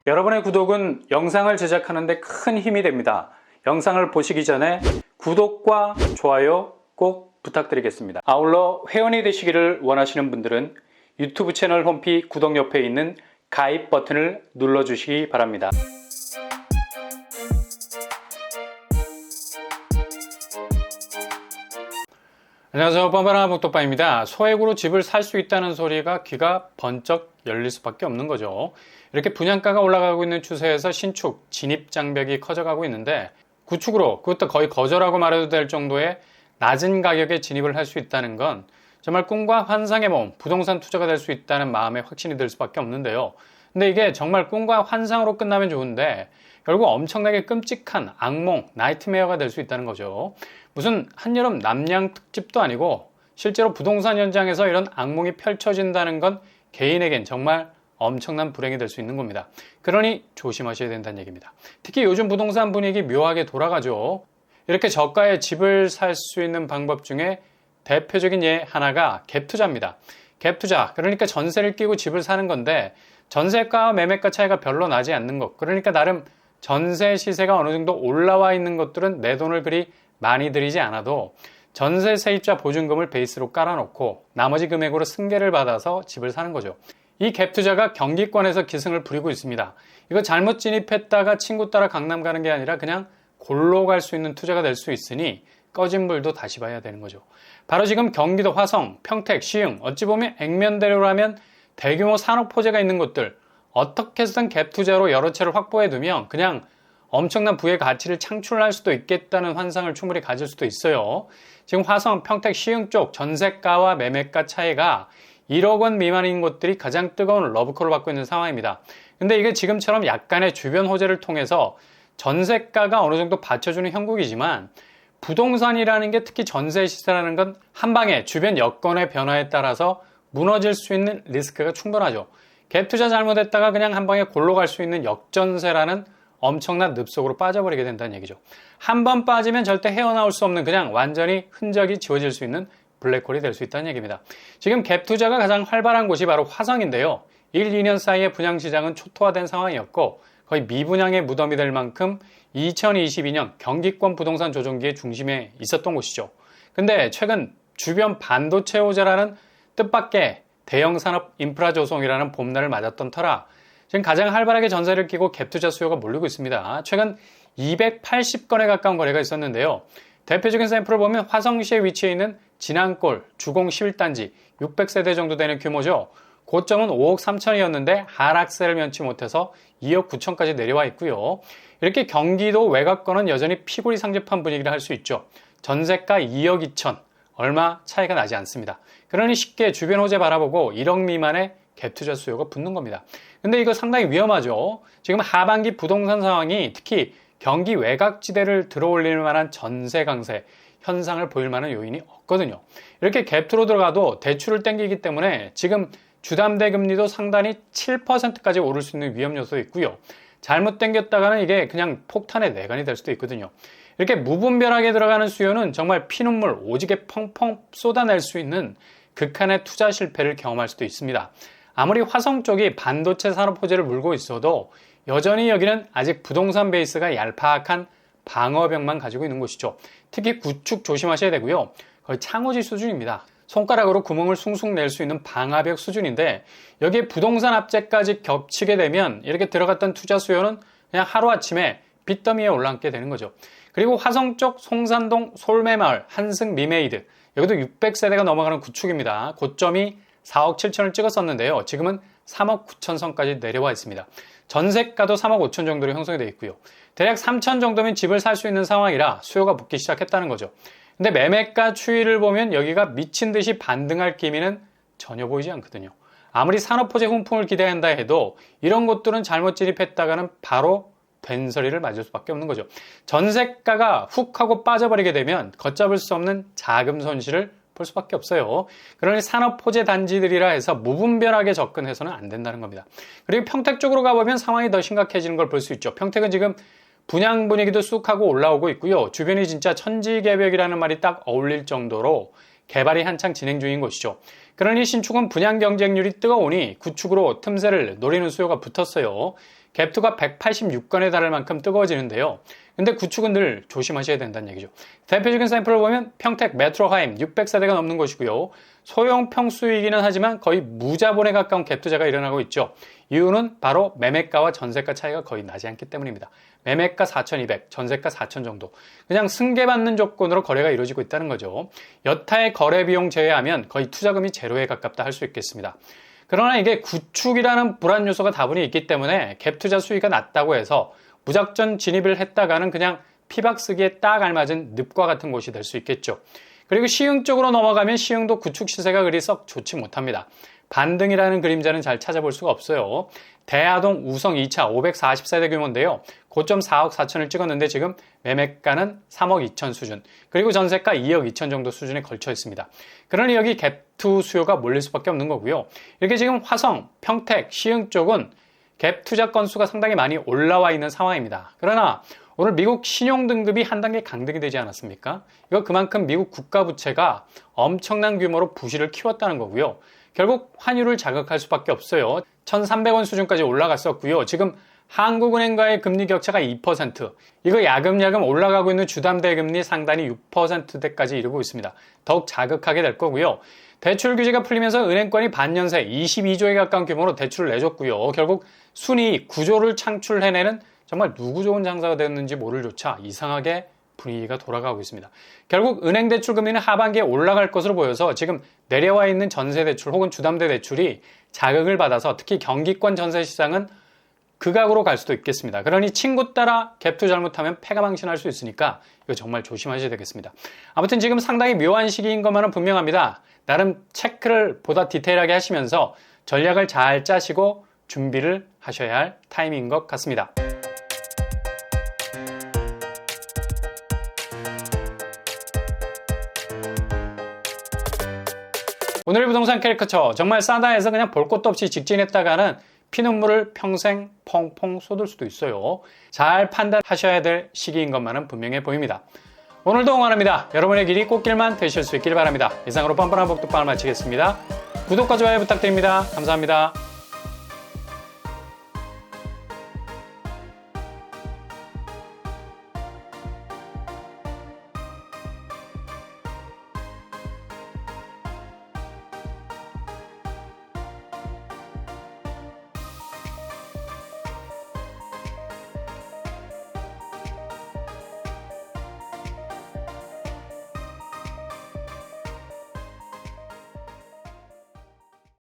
여러분의 구독은 영상을 제작하는 데 큰 힘이 됩니다. 영상을 보시기 전에 구독과 좋아요 꼭 부탁드리겠습니다. 아울러 회원이 되시기를 원하시는 분들은 유튜브 채널 홈피 구독 옆에 있는 가입 버튼을 눌러주시기 바랍니다. 안녕하세요. 뻔뻔한 복덕방입니다. 소액으로 집을 살 수 있다는 소리가 귀가 번쩍 열릴 수밖에 없는 거죠. 이렇게 분양가가 올라가고 있는 추세에서 신축, 진입 장벽이 커져가고 있는데 구축으로, 그것도 거의 거저라고 말해도 될 정도의 낮은 가격에 진입을 할 수 있다는 건 정말 꿈과 환상의 몸, 부동산 투자가 될 수 있다는 마음에 확신이 들 수밖에 없는데요. 근데 이게 정말 꿈과 환상으로 끝나면 좋은데 결국 엄청나게 끔찍한 악몽, 나이트메어가 될 수 있다는 거죠. 무슨 한여름 남양 특집도 아니고 실제로 부동산 현장에서 이런 악몽이 펼쳐진다는 건 개인에겐 정말 엄청난 불행이 될 수 있는 겁니다. 그러니 조심하셔야 된다는 얘기입니다. 특히 요즘 부동산 분위기 묘하게 돌아가죠. 이렇게 저가의 집을 살 수 있는 방법 중에 대표적인 예 하나가 갭투자입니다. 갭투자, 그러니까 전세를 끼고 집을 사는 건데 전세가와 매매가 차이가 별로 나지 않는 것, 그러니까 나름 전세 시세가 어느 정도 올라와 있는 것들은 내 돈을 그리 많이 들이지 않아도 전세 세입자 보증금을 베이스로 깔아놓고 나머지 금액으로 승계를 받아서 집을 사는 거죠. 이 갭투자가 경기권에서 기승을 부리고 있습니다. 이거 잘못 진입했다가 친구 따라 강남 가는 게 아니라 그냥 골로 갈 수 있는 투자가 될 수 있으니 꺼진 불도 다시 봐야 되는 거죠. 바로 지금 경기도 화성, 평택, 시흥, 어찌 보면 액면대로라면 대규모 산업 호재가 있는 곳들, 어떻게 해서든 갭투자로 여러 채를 확보해두면 그냥 엄청난 부의 가치를 창출할 수도 있겠다는 환상을 충분히 가질 수도 있어요. 지금 화성, 평택, 시흥 쪽 전세가와 매매가 차이가 1억 원 미만인 곳들이 가장 뜨거운 러브콜을 받고 있는 상황입니다. 근데 이게 지금처럼 약간의 주변 호재를 통해서 전세가가 어느 정도 받쳐주는 형국이지만 부동산이라는 게 특히 전세 시세라는 건 한 방에 주변 여건의 변화에 따라서 무너질 수 있는 리스크가 충분하죠. 갭 투자 잘못했다가 그냥 한 방에 골로 갈 수 있는 역전세라는 엄청난 늪속으로 빠져버리게 된다는 얘기죠. 한 번 빠지면 절대 헤어나올 수 없는 그냥 완전히 흔적이 지워질 수 있는 블랙홀이 될 수 있다는 얘기입니다. 지금 갭 투자가 가장 활발한 곳이 바로 화성인데요. 1, 2년 사이에 분양시장은 초토화된 상황이었고 거의 미분양의 무덤이 될 만큼 2022년 경기권 부동산 조정기의 중심에 있었던 곳이죠. 근데 최근 주변 반도체 호재라는 뜻밖의 대형 산업 인프라 조성이라는 봄날을 맞았던 터라 지금 가장 활발하게 전세를 끼고 갭투자 수요가 몰리고 있습니다. 최근 280건에 가까운 거래가 있었는데요. 대표적인 샘플을 보면 화성시에 위치해 있는 진안골 주공 11단지 600세대 정도 되는 규모죠. 고점은 5억 3천이었는데 하락세를 면치 못해서 2억 9천까지 내려와 있고요. 이렇게 경기도 외곽권은 여전히 피골이 상접한 분위기를 할 수 있죠. 전세가 2억 2천, 얼마 차이가 나지 않습니다. 그러니 쉽게 주변 호재 바라보고 1억 미만의 갭투자 수요가 붙는 겁니다. 근데 이거 상당히 위험하죠. 지금 하반기 부동산 상황이 특히 경기 외곽지대를 들어올릴 만한 전세 강세 현상을 보일 만한 요인이 없거든요. 이렇게 갭투로 들어가도 대출을 땡기기 때문에 지금 주담대 금리도 상단이 7%까지 오를 수 있는 위험 요소도 있고요. 잘못 땡겼다가는 이게 그냥 폭탄의 내관이 될 수도 있거든요. 이렇게 무분별하게 들어가는 수요는 정말 피눈물 오지게 펑펑 쏟아낼 수 있는 극한의 투자 실패를 경험할 수도 있습니다. 아무리 화성 쪽이 반도체 산업 호재를 물고 있어도 여전히 여기는 아직 부동산 베이스가 얄팍한 방어벽만 가지고 있는 곳이죠. 특히 구축 조심하셔야 되고요. 거의 창호지 수준입니다. 손가락으로 구멍을 숭숭 낼 수 있는 방화벽 수준인데 여기에 부동산 압제까지 겹치게 되면 이렇게 들어갔던 투자 수요는 그냥 하루아침에 빚더미에 올라앉게 되는 거죠. 그리고 화성 쪽 송산동 솔매마을 한승 리메이드 여기도 600세대가 넘어가는 구축입니다. 고점이 4억 7천을 찍었었는데요. 지금은 3억 9천 선까지 내려와 있습니다. 전세가도 3억 5천 정도로 형성이 되어 있고요. 대략 3천 정도면 집을 살 수 있는 상황이라 수요가 붙기 시작했다는 거죠. 근데 매매가 추이를 보면 여기가 미친 듯이 반등할 기미는 전혀 보이지 않거든요. 아무리 산업호재 훈풍을 기대한다 해도 이런 곳들은 잘못 진입했다가는 바로 된소리를 맞을 수밖에 없는 거죠. 전세가가 훅 하고 빠져버리게 되면 걷잡을 수 없는 자금 손실을 볼 수밖에 없어요. 그러니 산업호재 단지들이라 해서 무분별하게 접근해서는 안 된다는 겁니다. 그리고 평택 쪽으로 가보면 상황이 더 심각해지는 걸 볼 수 있죠. 평택은 지금 분양 분위기도 쑥 하고 올라오고 있고요. 주변이 진짜 천지개벽이라는 말이 딱 어울릴 정도로 개발이 한창 진행 중인 곳이죠. 그러니 신축은 분양 경쟁률이 뜨거우니 구축으로 틈새를 노리는 수요가 붙었어요. 갭2가 186건에 달할 만큼 뜨거워지는데요. 근데 구축은 늘 조심하셔야 된다는 얘기죠. 대표적인 샘플을 보면 평택 메트로하임 600세대가 넘는 곳이고요. 소형 평수이기는 하지만 거의 무자본에 가까운 갭투자가 일어나고 있죠. 이유는 바로 매매가와 전세가 차이가 거의 나지 않기 때문입니다. 매매가 4,200, 전세가 4,000 정도. 그냥 승계받는 조건으로 거래가 이루어지고 있다는 거죠. 여타의 거래 비용 제외하면 거의 투자금이 제로에 가깝다 할 수 있겠습니다. 그러나 이게 구축이라는 불안 요소가 다분히 있기 때문에 갭 투자 수위가 낮다고 해서 무작정 진입을 했다가는 그냥 피박 쓰기에 딱 알맞은 늪과 같은 곳이 될 수 있겠죠. 그리고 시흥 쪽으로 넘어가면 시흥도 구축 시세가 그리 썩 좋지 못합니다. 반등이라는 그림자는 잘 찾아볼 수가 없어요. 대하동 우성 2차 540세대 규모인데요. 고점 4억 4천을 찍었는데 지금 매매가는 3억 2천 수준, 그리고 전세가 2억 2천 정도 수준에 걸쳐 있습니다. 그러니 여기 갭2 수요가 몰릴 수밖에 없는 거고요. 이렇게 지금 화성, 평택, 시흥 쪽은 갭 투자 건수가 상당히 많이 올라와 있는 상황입니다. 그러나 오늘 미국 신용등급이 한 단계 강등이 되지 않았습니까? 이거 그만큼 미국 국가부채가 엄청난 규모로 부실을 키웠다는 거고요. 결국 환율을 자극할 수밖에 없어요. 1,300원 수준까지 올라갔었고요. 지금 한국은행과의 금리 격차가 2%, 이거 야금야금 올라가고 있는 주담대 금리 상단이 6%대까지 이르고 있습니다. 더욱 자극하게 될 거고요. 대출 규제가 풀리면서 은행권이 반년새 22조에 가까운 규모로 대출을 내줬고요. 결국 순이익 9조를 창출해내는 정말 누구 좋은 장사가 됐는지 모를 조차 이상하게 분위기가 돌아가고 있습니다. 결국 은행 대출 금리는 하반기에 올라갈 것으로 보여서 지금 내려와 있는 전세 대출 혹은 주담대 대출이 자극을 받아서 특히 경기권 전세 시장은 극악으로 갈 수도 있겠습니다. 그러니 친구 따라 갭투 잘못하면 패가 망신할 수 있으니까 이거 정말 조심하셔야 되겠습니다. 아무튼 지금 상당히 묘한 시기인 것만은 분명합니다. 나름 체크를 보다 디테일하게 하시면서 전략을 잘 짜시고 준비를 하셔야 할 타이밍인 것 같습니다. 오늘의 부동산 캐리커처, 정말 싸다 해서 그냥 볼 것도 없이 직진했다가는 피눈물을 평생 펑펑 쏟을 수도 있어요. 잘 판단하셔야 될 시기인 것만은 분명해 보입니다. 오늘도 응원합니다. 여러분의 길이 꽃길만 되실 수 있길 바랍니다. 이상으로 뻔뻔한 복덕방을 마치겠습니다. 구독과 좋아요 부탁드립니다. 감사합니다.